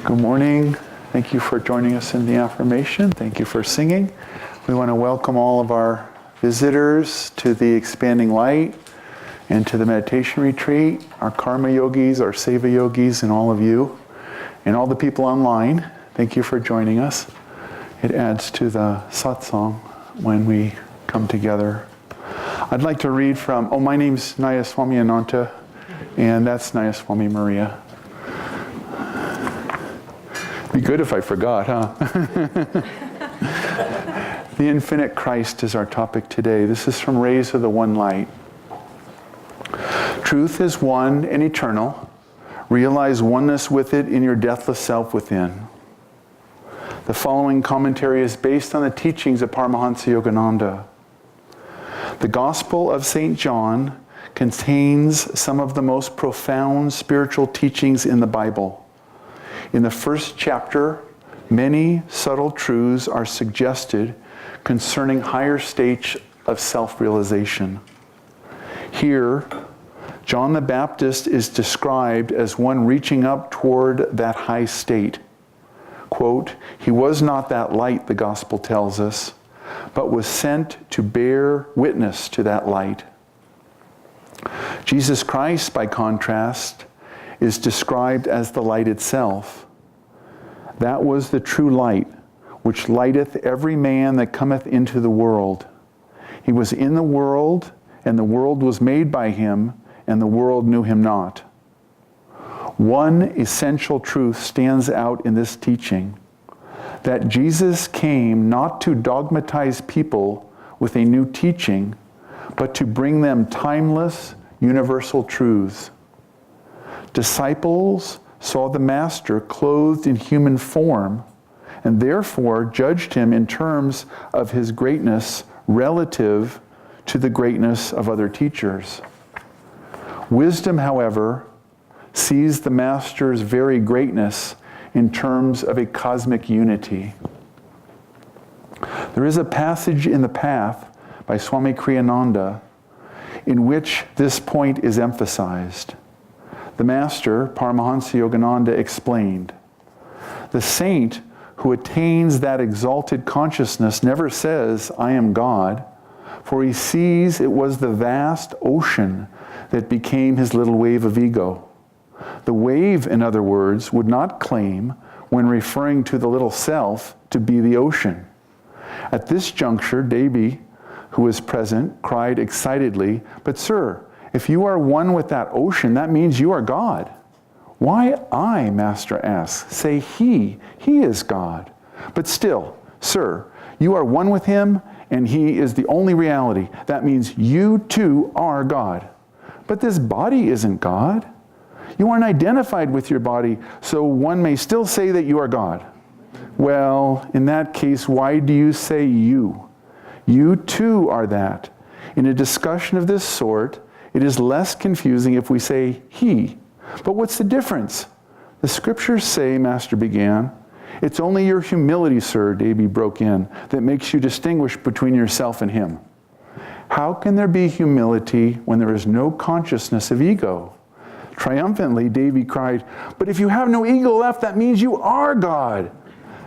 Good morning. Thank you for joining us in the affirmation. Thank you for singing. We want to welcome all of our visitors to the Expanding Light and to the meditation retreat, our Karma Yogis, our Seva Yogis, and all of you, and all the people online. Thank you for joining us. It adds to the satsang when we come together. I'd like to read from, my name's Nayaswami Ananta, and that's Nayaswami Maria. Be good if I forgot, huh? The Infinite Christ is our topic today. This is from Rays of the One Light. Truth is one and eternal. Realize oneness with it in your deathless self within. The following commentary is based on the teachings of Paramahansa Yogananda. The Gospel of St. John contains some of the most profound spiritual teachings in the Bible. In the first chapter, many subtle truths are suggested concerning higher states of self-realization. Here, John the Baptist is described as one reaching up toward that high state. Quote, he was not that light, the Gospel tells us, but was sent to bear witness to that light. Jesus Christ, by contrast, is described as the light itself. That was the true light, which lighteth every man that cometh into the world. He was in the world, and the world was made by him, and the world knew him not. One essential truth stands out in this teaching, that Jesus came not to dogmatize people with a new teaching, but to bring them timeless, universal truths. Disciples saw the Master clothed in human form and therefore judged him in terms of his greatness relative to the greatness of other teachers. Wisdom, however, sees the Master's very greatness in terms of a cosmic unity. There is a passage in the Path by Swami Ananda in which this point is emphasized. The Master, Paramahansa Yogananda, explained, the saint who attains that exalted consciousness never says, I am God, for he sees it was the vast ocean that became his little wave of ego. The wave, in other words, would not claim, when referring to the little self, to be the ocean. At this juncture, Devi, who was present, cried excitedly, but sir, if you are one with that ocean, that means you are God. Why I, Master asks, say he is God. But still, sir, you are one with him, and he is the only reality. That means you too are God. But this body isn't God. You aren't identified with your body, so one may still say that you are God. Well, in that case, why do you say you? You too are that. In a discussion of this sort, it is less confusing if we say he. But what's the difference? The scriptures say, Master began, it's only your humility, sir, Devi broke in, that makes you distinguish between yourself and him. How can there be humility when there is no consciousness of ego? Triumphantly, Devi cried, but if you have no ego left, that means you are God.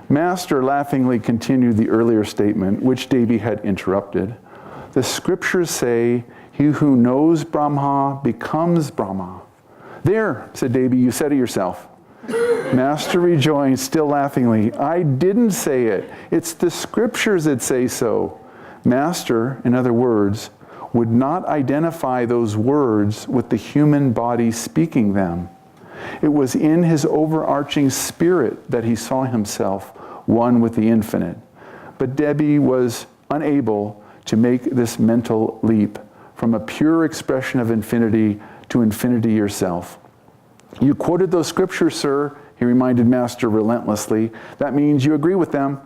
Master laughingly continued the earlier statement, which Devi had interrupted. The scriptures say, he who knows Brahma becomes Brahma. There, said Devi, you said it yourself. Master rejoined, still laughingly, I didn't say it. It's the scriptures that say so. Master, in other words, would not identify those words with the human body speaking them. It was in his overarching spirit that he saw himself one with the infinite. But Devi was unable to make this mental leap from a pure expression of infinity to infinity yourself. You quoted those scriptures, sir, he reminded Master relentlessly. That means you agree with them.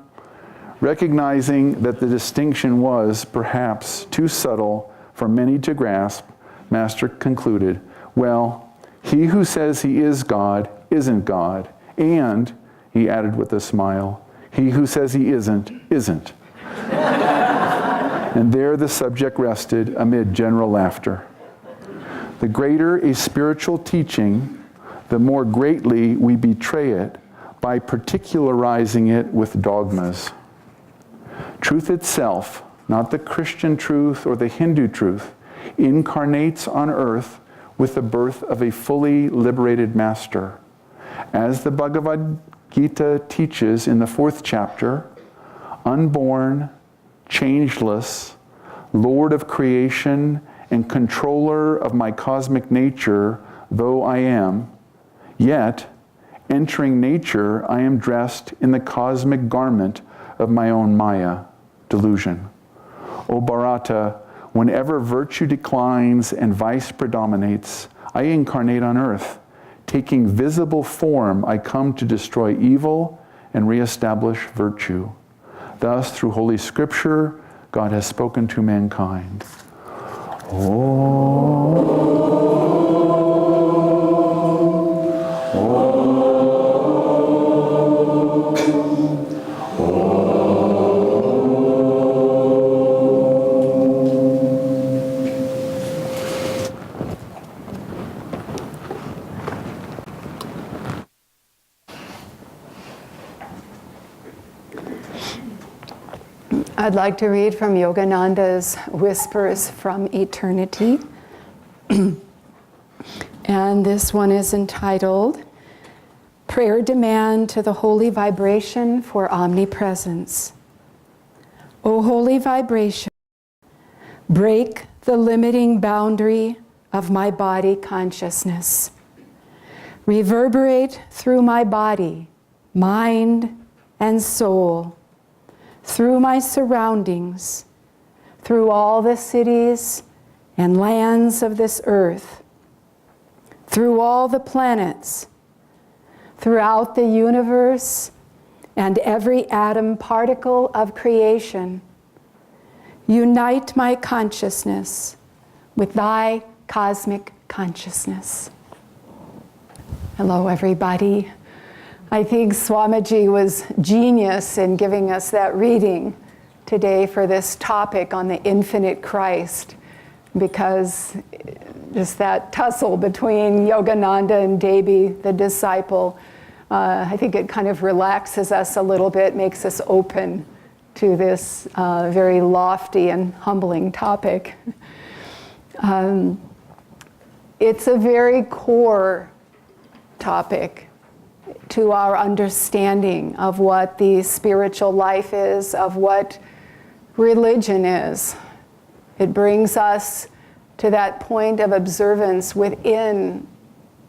Recognizing that the distinction was, perhaps, too subtle for many to grasp, Master concluded, well, he who says he is God isn't God, and, he added with a smile, he who says he isn't. And there the subject rested amid general laughter. The greater a spiritual teaching, the more greatly we betray it by particularizing it with dogmas. Truth itself, not the Christian truth or the Hindu truth, incarnates on earth with the birth of a fully liberated master. As the Bhagavad Gita teaches in the 4th chapter, unborn, changeless, Lord of creation and controller of my cosmic nature, though I am, yet, entering nature, I am dressed in the cosmic garment of my own Maya, delusion. O Bharata, whenever virtue declines and vice predominates, I incarnate on earth. Taking visible form, I come to destroy evil and reestablish virtue. Thus, through Holy Scripture, God has spoken to mankind. I'd like to read from Yogananda's Whispers from Eternity. And this one is entitled, Prayer Demand to the Holy Vibration for Omnipresence. O holy vibration, break the limiting boundary of my body consciousness. Reverberate through my body, mind, and soul, through my surroundings, through all the cities and lands of this earth, through all the planets, throughout the universe and every atom particle of creation. Unite my consciousness with thy cosmic consciousness. Hello, everybody. I think Swamiji was genius in giving us that reading today for this topic on the infinite Christ, because just that tussle between Yogananda and Devi, the disciple, I think it kind of relaxes us a little bit, makes us open to this very lofty and humbling topic. It's a very core topic to our understanding of what the spiritual life is, of what religion is. It brings us to that point of observance within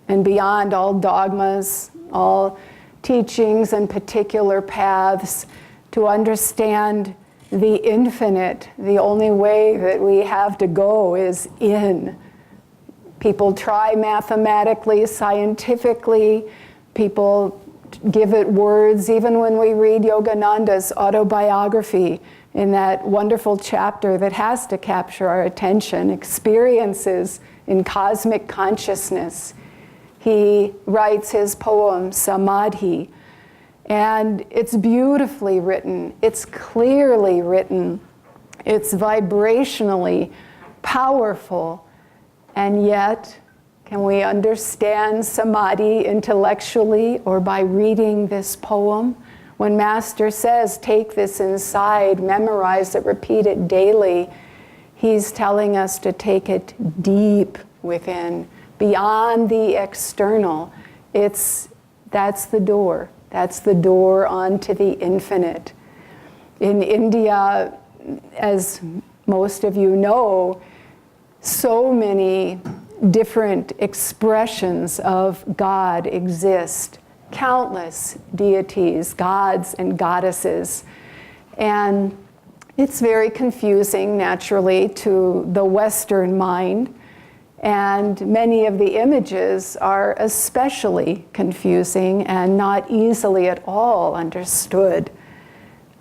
and beyond all dogmas, all teachings and particular paths, to understand the infinite. The only way that we have to go is in. People try mathematically, scientifically, people give it words. Even when we read Yogananda's autobiography, in that wonderful chapter that has to capture our attention, experiences in cosmic consciousness, he writes his poem, Samadhi, and it's beautifully written, it's clearly written, it's vibrationally powerful, and yet, can we understand Samadhi intellectually or by reading this poem? When Master says, take this inside, memorize it, repeat it daily, he's telling us to take it deep within, beyond the external. That's the door. That's the door onto the infinite. In India, as most of you know, so many different expressions of God exist. Countless deities, gods and goddesses. And it's very confusing, naturally, to the Western mind. And many of the images are especially confusing and not easily at all understood.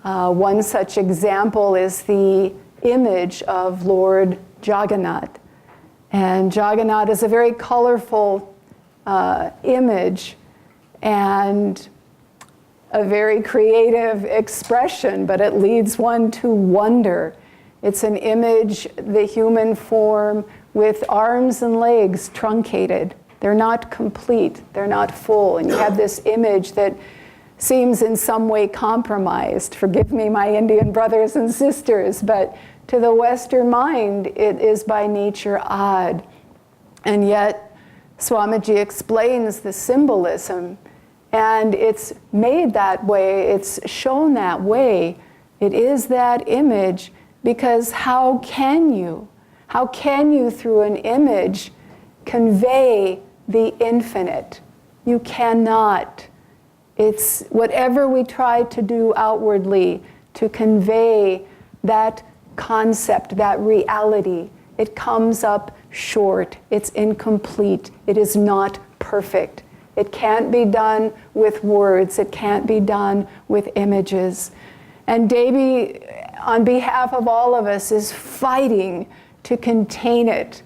One such example is the image of Lord Jagannath. And Jagannath is a very colorful image and a very creative expression, but it leads one to wonder. It's an image, the human form, with arms and legs truncated. They're not complete, they're not full. And you have this image that seems in some way compromised. Forgive me, my Indian brothers and sisters, but to the Western mind, it is by nature odd. And yet, Swamiji explains the symbolism, and it's made that way, it's shown that way. It is that image, because how can you through an image convey the infinite? You cannot. It's whatever we try to do outwardly to convey that concept, that reality, it comes up short, it's incomplete, it is not perfect. It can't be done with words, it can't be done with images. And Devi, on behalf of all of us, is fighting to contain it.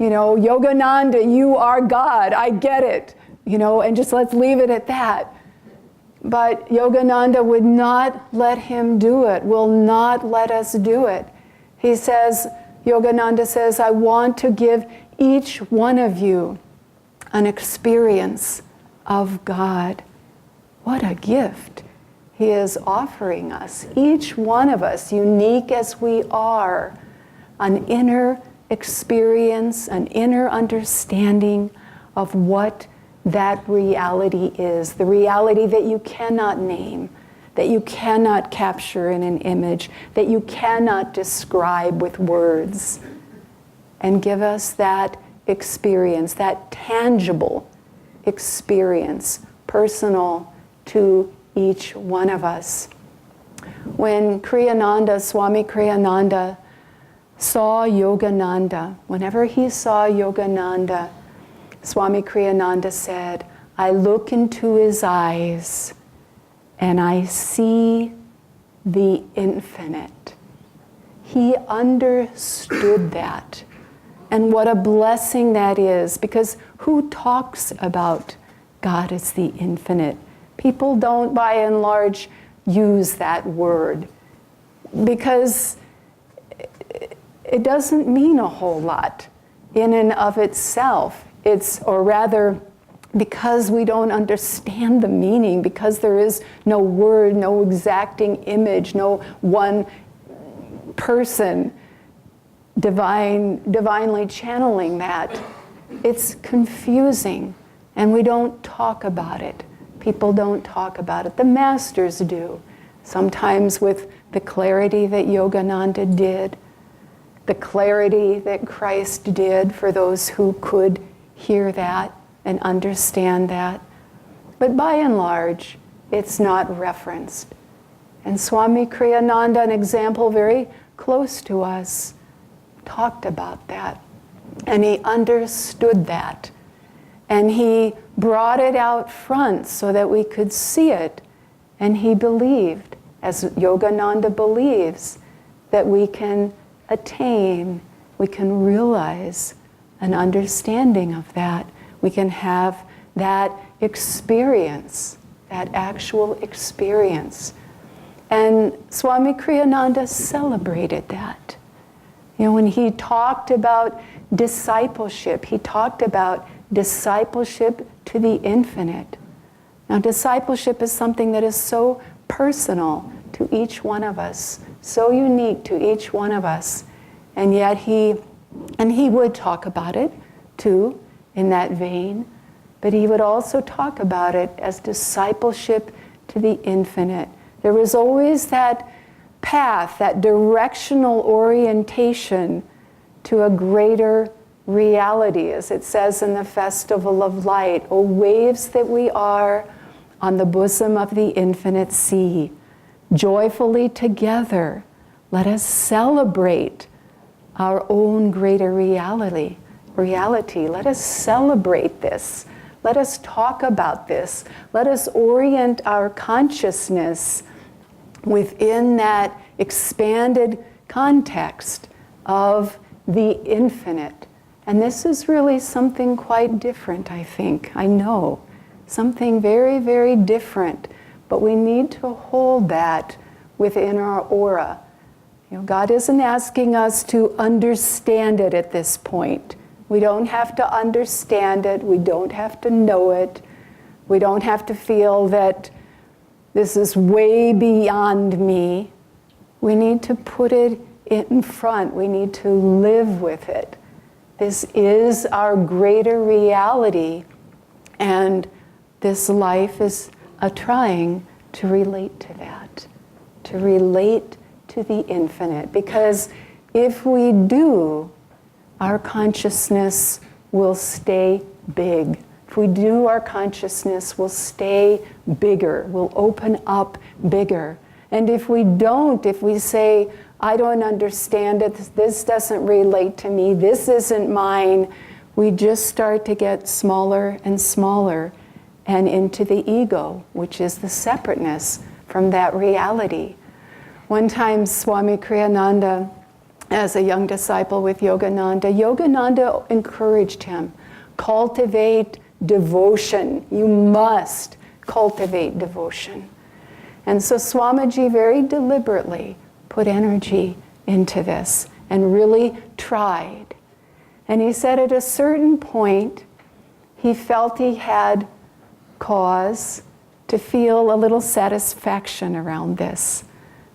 You know, Yogananda, you are God, I get it. You know, and just let's leave it at that. But Yogananda would not let him do it, will not let us do it. He says, Yogananda says, I want to give each one of you an experience of God. What a gift he is offering us, each one of us, unique as we are, an inner experience, an inner understanding of what that reality is, the reality that you cannot name, that you cannot capture in an image, that you cannot describe with words. And give us that experience, that tangible experience, personal to each one of us. When Kriyananda, Swami Kriyananda, saw Yogananda, whenever he saw Yogananda, Swami Kriyananda said, I look into his eyes and I see the infinite. He understood that. And what a blessing that is, because who talks about God as the infinite? People don't, by and large, use that word because it doesn't mean a whole lot in and of itself. Or rather, because we don't understand the meaning, because there is no word, no exacting image, no one person divinely channeling that, it's confusing, and we don't talk about it. People don't talk about it. The masters do, sometimes with the clarity that Yogananda did, the clarity that Christ did for those who could hear that and understand that. But by and large, it's not referenced. And Swami Kriyananda, an example very close to us, talked about that. And he understood that. And he brought it out front so that we could see it. And he believed, as Yogananda believes, that we can attain, we can realize an understanding of that. We can have that experience, that actual experience. And Swami Kriyananda celebrated that. You know, when he talked about discipleship, he talked about discipleship to the infinite. Now, discipleship is something that is so personal to each one of us, so unique to each one of us. And yet he would talk about it too, in that vein, but he would also talk about it as discipleship to the infinite. There was always that path, that directional orientation to a greater reality, as it says in the Festival of Light, O waves that we are on the bosom of the infinite sea, joyfully together, let us celebrate our own greater reality. Let us celebrate this. Let us talk about this. Let us orient our consciousness within that expanded context of the infinite. And this is really something quite different, I think. I know. Something very, very different. But we need to hold that within our aura. You know, God isn't asking us to understand it at this point. We don't have to understand it. We don't have to know it. We don't have to feel that this is way beyond me. We need to put it in front. We need to live with it. This is our greater reality, and this life is a trying to relate to that, to relate to the infinite. Because if we do, our consciousness will stay big. If we do, our consciousness will stay bigger, will open up bigger. And if we don't, if we say, I don't understand it, this doesn't relate to me, this isn't mine, we just start to get smaller and smaller and into the ego, which is the separateness from that reality. One time, Swami Kriyananda, as a young disciple with Yogananda encouraged him, cultivate devotion. You must cultivate devotion. And so Swamiji very deliberately put energy into this and really tried. And he said at a certain point, he felt he had cause to feel a little satisfaction around this,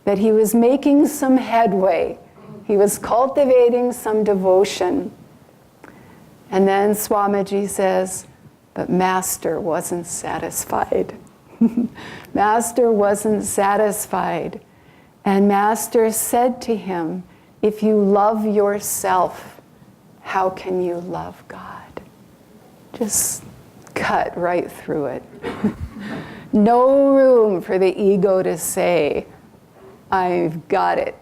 that he was making some headway. He was cultivating some devotion. And then Swamiji says, but Master wasn't satisfied. Master wasn't satisfied. And Master said to him, if you love yourself, how can you love God? Just cut right through it. No room for the ego to say, I've got it.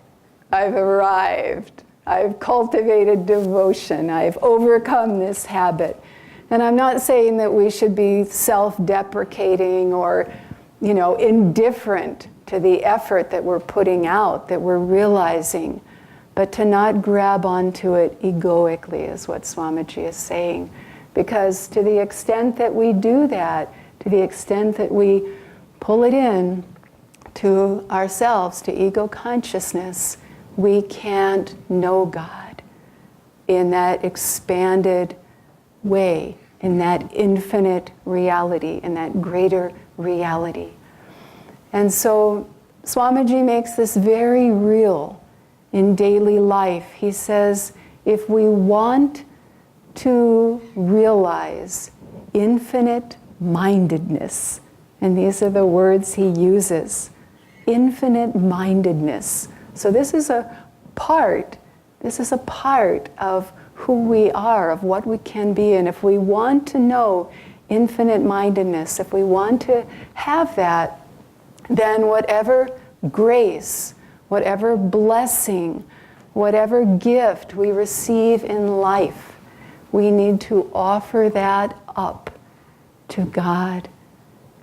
I've arrived. I've cultivated devotion. I've overcome this habit. And I'm not saying that we should be self-deprecating or, indifferent to the effort that we're putting out, that we're realizing, but to not grab onto it egoically is what Swamiji is saying. Because to the extent that we do that, to the extent that we pull it in to ourselves, to ego consciousness, we can't know God in that expanded way, in that infinite reality, in that greater reality. And so Swamiji makes this very real in daily life. He says, if we want to realize infinite mindedness, and these are the words he uses, infinite mindedness. So this is a part of who we are, of what we can be. And if we want to know infinite mindedness, if we want to have that, then whatever grace, whatever blessing, whatever gift we receive in life, we need to offer that up to God,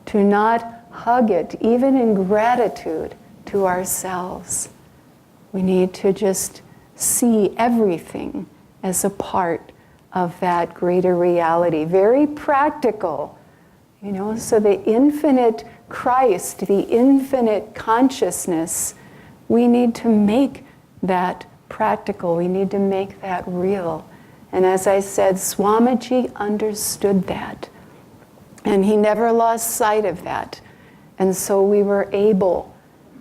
to not hug it, even in gratitude to ourselves. We need to just see everything as a part of that greater reality. Very practical, so the infinite Christ, the infinite consciousness, we need to make that practical. We need to make that real. And as I said, Swamiji understood that. And he never lost sight of that. And so we were able,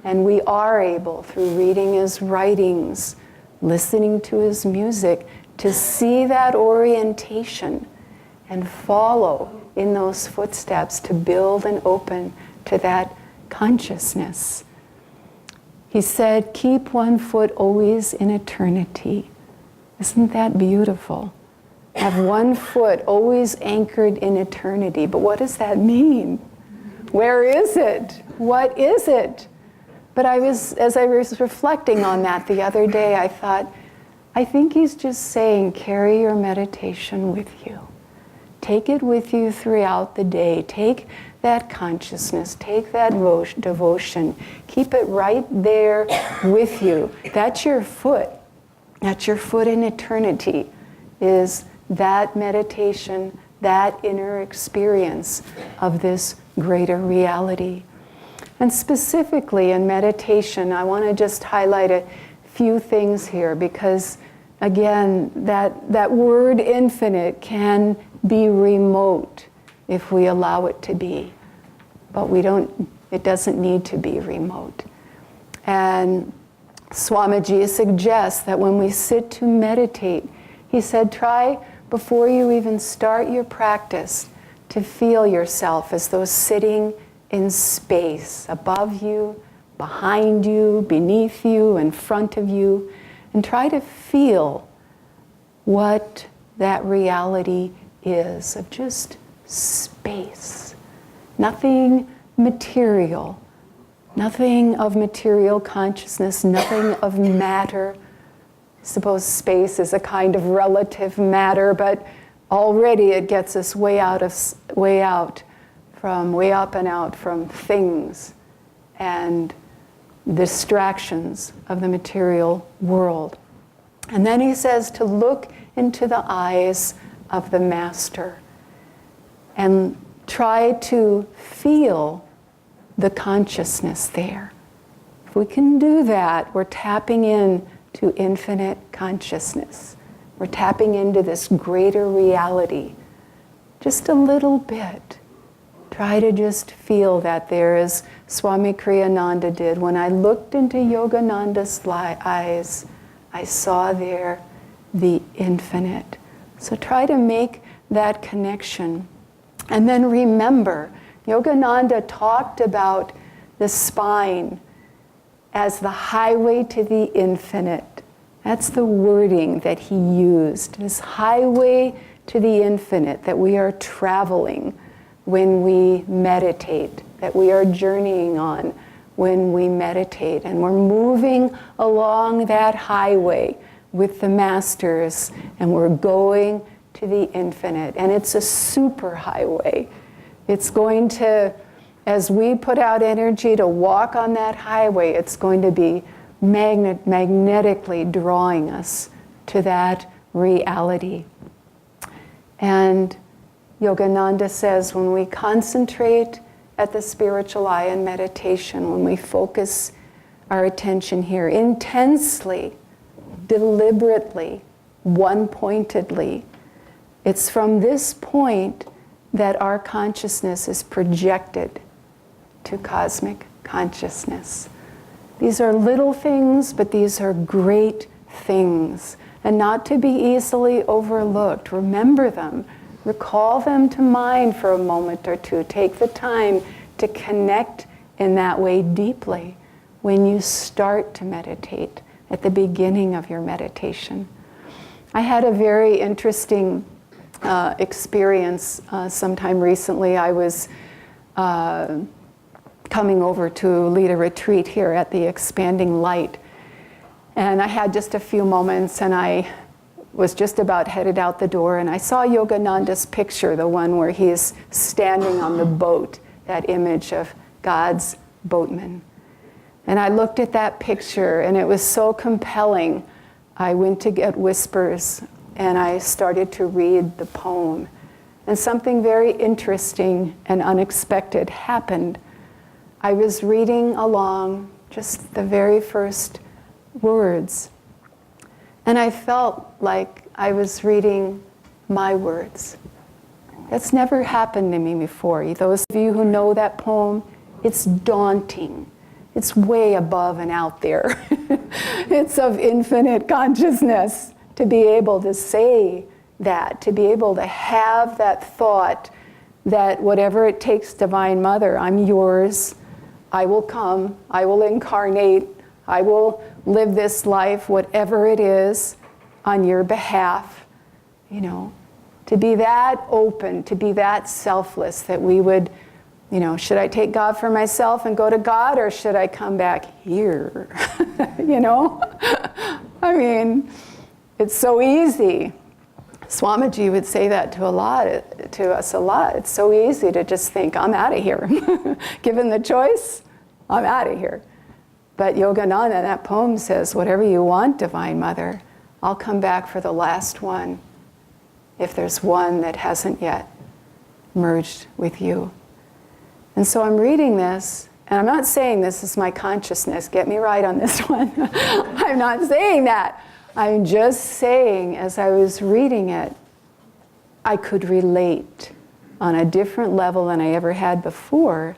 and we are able, through reading his writings, listening to his music, to see that orientation and follow in those footsteps, to build and open to that consciousness. He said, keep one foot always in eternity. Isn't that beautiful? Have one foot always anchored in eternity. But what does that mean? Where is it? What is it? But as I was reflecting on that the other day, I thought, I think he's just saying, carry your meditation with you. Take it with you throughout the day. Take that consciousness, take that devotion. Keep it right there with you. That's your foot. That's your foot in eternity, is that meditation, that inner experience of this greater reality. And specifically in meditation, I want to just highlight a few things here, because again, that word infinite can be remote if we allow it to be. But we don't It doesn't need to be remote. And Swamiji suggests that when we sit to meditate, he said, try before you even start your practice to feel yourself as though sitting in space, above you, behind you, beneath you, in front of you, and try to feel what that reality is of just space. Nothing material, nothing of material consciousness, nothing of matter. I suppose space is a kind of relative matter, but already it gets us way up and out from things and distractions of the material world. And then he says to look into the eyes of the master and try to feel the consciousness there. If we can do that, we're tapping in to infinite consciousness. We're tapping into this greater reality. Just a little bit. Try to just feel that there, as Swami Kriyananda did. When I looked into Yogananda's eyes, I saw there the infinite. So try to make that connection. And then remember, Yogananda talked about the spine as the highway to the infinite. That's the wording that he used. This highway to the infinite that we are traveling when we meditate, that we are journeying on when we meditate. And we're moving along that highway with the masters, and we're going to the infinite. And it's a super highway. It's going to, as we put out energy to walk on that highway, it's going to be magnetically drawing us to that reality. And Yogananda says when we concentrate at the spiritual eye in meditation, when we focus our attention here intensely, deliberately, one-pointedly, it's from this point that our consciousness is projected to cosmic consciousness. These are little things, but these are great things, and not to be easily overlooked. Remember them. Recall them to mind for a moment or two. Take the time to connect in that way deeply when you start to meditate at the beginning of your meditation. I had a very interesting experience sometime recently. I was coming over to lead a retreat here at the Expanding Light. And I had just a few moments, and I was just about headed out the door, and I saw Yogananda's picture, the one where he's standing on the boat, that image of God's boatman. And I looked at that picture, and it was so compelling. I went to get whispers, and I started to read the poem. And something very interesting and unexpected happened. I was reading along just the very first words, and I felt like I was reading my words. That's never happened to me before. Those of you who know that poem, it's daunting. It's way above and out there. It's of infinite consciousness to be able to say that, to be able to have that thought that whatever it takes, Divine Mother, I'm yours. I will come, I will incarnate, I will live this life, whatever it is, on your behalf. You know, to be that open, to be that selfless, that we would, you know, should I take God for myself and go to God, or should I come back here? You know? I mean, it's so easy. Swamiji would say that to us a lot. It's so easy to just think, I'm out of here. Given the choice, I'm out of here. But Yogananda, that poem says, whatever you want, Divine Mother, I'll come back for the last one, if there's one that hasn't yet merged with you. And so I'm reading this, and I'm not saying this is my consciousness. Get me right on this one. I'm not saying that. I'm just saying, as I was reading it, I could relate on a different level than I ever had before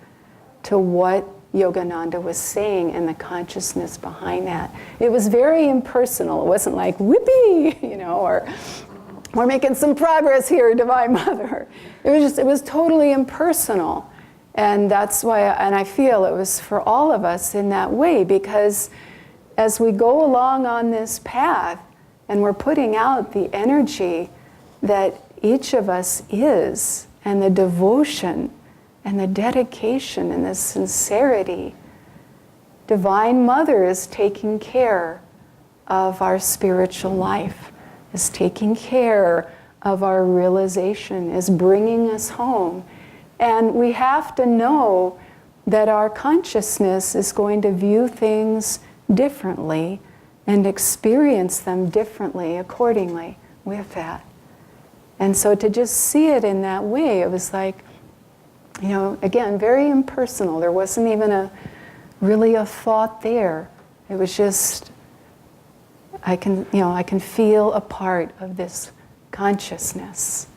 to what Yogananda was saying and the consciousness behind that. It was very impersonal. It wasn't like, whippy, or we're making some progress here, Divine Mother. It was totally impersonal. And that's why, and I feel it was for all of us in that way, because as we go along on this path and we're putting out the energy that each of us is, and the devotion and the dedication and the sincerity, Divine Mother is taking care of our spiritual life, is taking care of our realization, is bringing us home. And we have to know that our consciousness is going to view things differently and experience them differently accordingly with that. And so to just see it in that way, it was like, again, very impersonal. There wasn't even really a thought there. It was just, I can feel a part of this consciousness.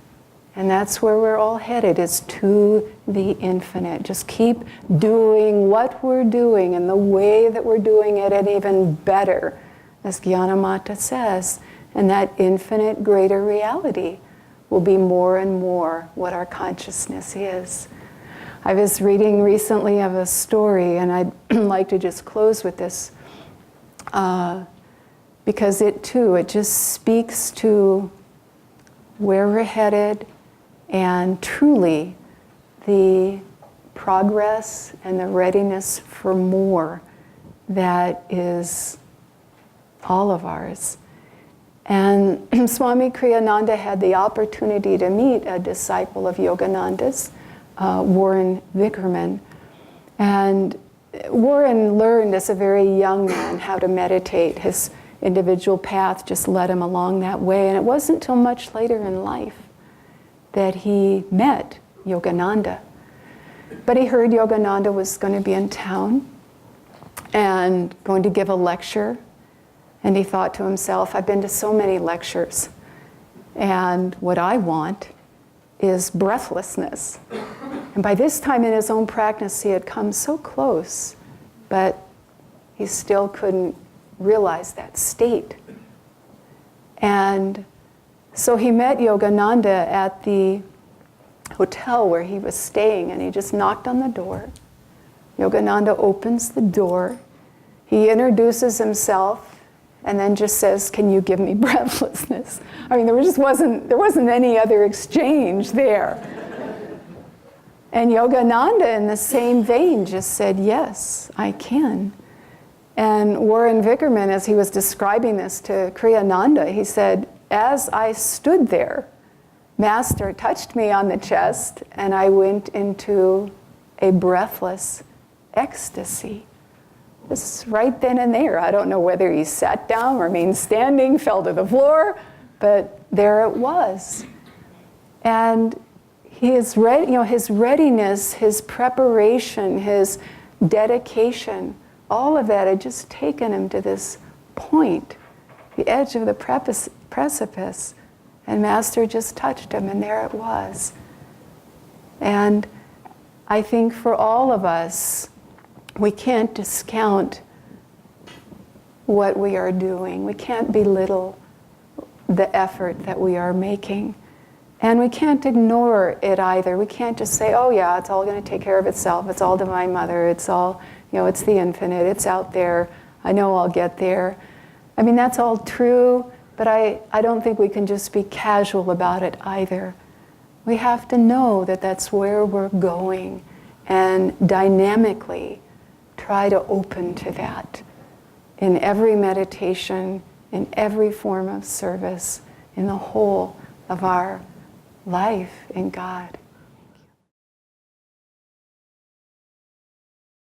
And that's where we're all headed, is to the infinite. Just keep doing what we're doing in the way that we're doing it, and even better, as Gyanamata says. And that infinite greater reality will be more and more what our consciousness is. I was reading recently of a story, and I'd like to just close with this, because it just speaks to where we're headed, and truly the progress and the readiness for more that is all of ours. And Swami Kriyananda had the opportunity to meet a disciple of Yogananda's, Warren Vickerman. And Warren learned as a very young man how to meditate. His individual path just led him along that way. And it wasn't until much later in life that he met Yogananda. But he heard Yogananda was going to be in town and going to give a lecture. And he thought to himself, I've been to so many lectures, and what I want is breathlessness. And by this time in his own practice, he had come so close, but he still couldn't realize that state. And so he met Yogananda at the hotel where he was staying, and he just knocked on the door. Yogananda opens the door. He introduces himself and then just says, can you give me breathlessness? I mean, there wasn't any other exchange there. And Yogananda, in the same vein, just said, yes, I can. And Warren Vickerman, as he was describing this to Kriyananda, he said, as I stood there, Master touched me on the chest, and I went into a breathless ecstasy. Just right then and there. I don't know whether he sat down, remained standing, fell to the floor, but there it was. And his readiness, his preparation, his dedication, all of that had just taken him to this point, the edge of the precipice, and Master just touched him, and there it was. And I think for all of us, we can't discount what we are doing. We can't belittle the effort that we are making. And we can't ignore it either. We can't just say, oh yeah, it's all going to take care of itself. It's all Divine Mother. It's all, it's the infinite. It's out there. I know I'll get there. I mean, that's all true, but I don't think we can just be casual about it either. We have to know that that's where we're going, and dynamically try to open to that in every meditation, in every form of service, in the whole of our life in God.